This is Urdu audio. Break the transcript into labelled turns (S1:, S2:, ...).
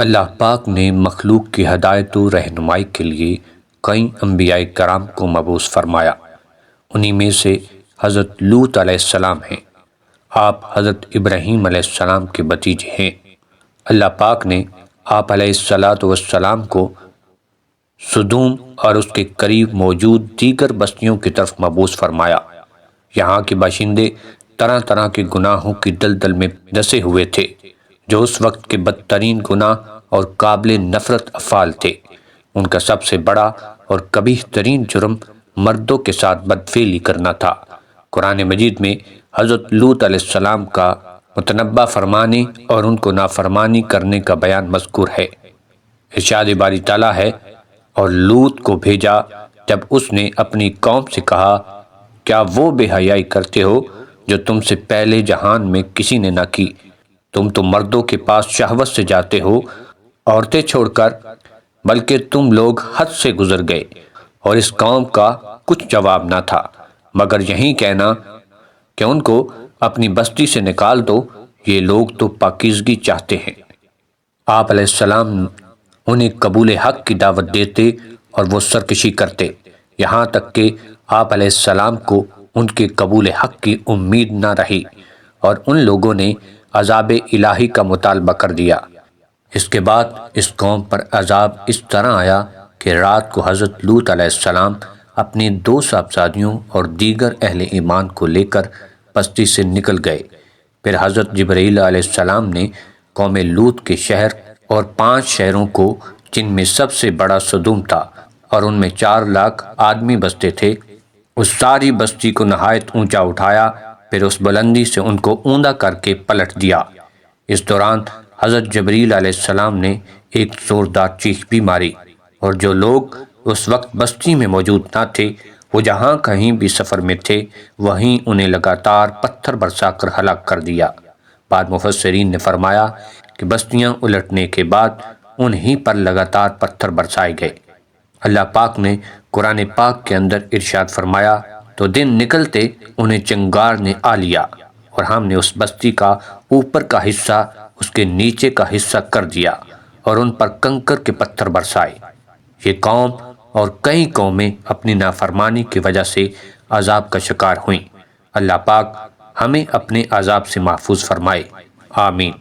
S1: اللہ پاک نے مخلوق کی ہدایت و رہنمائی کے لیے کئی انبیاء کرام کو مبعوث فرمایا۔ انہی میں سے حضرت لوط علیہ السلام ہیں۔ آپ حضرت ابراہیم علیہ السلام کے بھتیجے ہیں۔ اللہ پاک نے آپ علیہ السلام کو سدوم اور اس کے قریب موجود دیگر بستیوں کی طرف مبعوث فرمایا۔ یہاں کے باشندے طرح طرح کے گناہوں کی دلدل میں دسے ہوئے تھے، جو اس وقت کے بدترین گناہ اور قابل نفرت افعال تھے۔ ان کا سب سے بڑا اور قبیح ترین جرم مردوں کے ساتھ بدفعلی کرنا تھا۔ قرآن مجید میں حضرت لوط علیہ السلام کا متنبہ فرمانے اور ان کو نافرمانی کرنے کا بیان مذکور ہے۔ ارشاد باری تعالیٰ ہے، اور لوط کو بھیجا جب اس نے اپنی قوم سے کہا، کیا وہ بے حیائی کرتے ہو جو تم سے پہلے جہان میں کسی نے نہ کی؟ تم تو مردوں کے پاس شہوت سے جاتے ہو عورتیں چھوڑ کر، بلکہ تم لوگ حد سے گزر گئے۔ اور اس قوم کا کچھ جواب نہ تھا مگر یہی کہنا کہ ان کو اپنی بستی سے نکال دو، یہ لوگ تو پاکیزگی چاہتے ہیں۔ آپ علیہ السلام انہیں قبول حق کی دعوت دیتے اور وہ سرکشی کرتے، یہاں تک کہ آپ علیہ السلام کو ان کے قبول حق کی امید نہ رہی اور ان لوگوں نے عذاب الہی کا مطالبہ کر دیا۔ اس کے بعد اس قوم پر عذاب اس طرح آیا کہ رات کو حضرت لوط علیہ السلام اپنی 2 صاحبزادیوں اور دیگر اہل ایمان کو لے کر بستی سے نکل گئے۔ پھر حضرت جبرائیل علیہ السلام نے قوم لوط کے شہر اور 5 شہروں کو، جن میں سب سے بڑا سدوم تھا اور ان میں 4 لاکھ آدمی بستے تھے، اس ساری بستی کو نہایت اونچا اٹھایا، پھر اس بلندی سے ان کو اوندا کر کے پلٹ دیا۔ اس دوران حضرت جبرائیل علیہ السلام نے ایک زوردار چیخ بھی ماری، اور جو لوگ اس وقت بستی میں موجود نہ تھے، وہ جہاں کہیں بھی سفر میں تھے، وہیں انہیں لگاتار پتھر برسا کر ہلاک کر دیا۔ بعض مفسرین نے فرمایا کہ بستیاں الٹنے کے بعد انہی پر لگاتار پتھر برسائے گئے۔ اللہ پاک نے قرآن پاک کے اندر ارشاد فرمایا، تو دن نکلتے انہیں چنگار نے آ لیا، اور ہم نے اس بستی کا اوپر کا حصہ اس کے نیچے کا حصہ کر دیا اور ان پر کنکر کے پتھر برسائے۔ یہ قوم اور کئی قومیں اپنی نافرمانی کی وجہ سے عذاب کا شکار ہوئیں۔ اللہ پاک ہمیں اپنے عذاب سے محفوظ فرمائے، آمین۔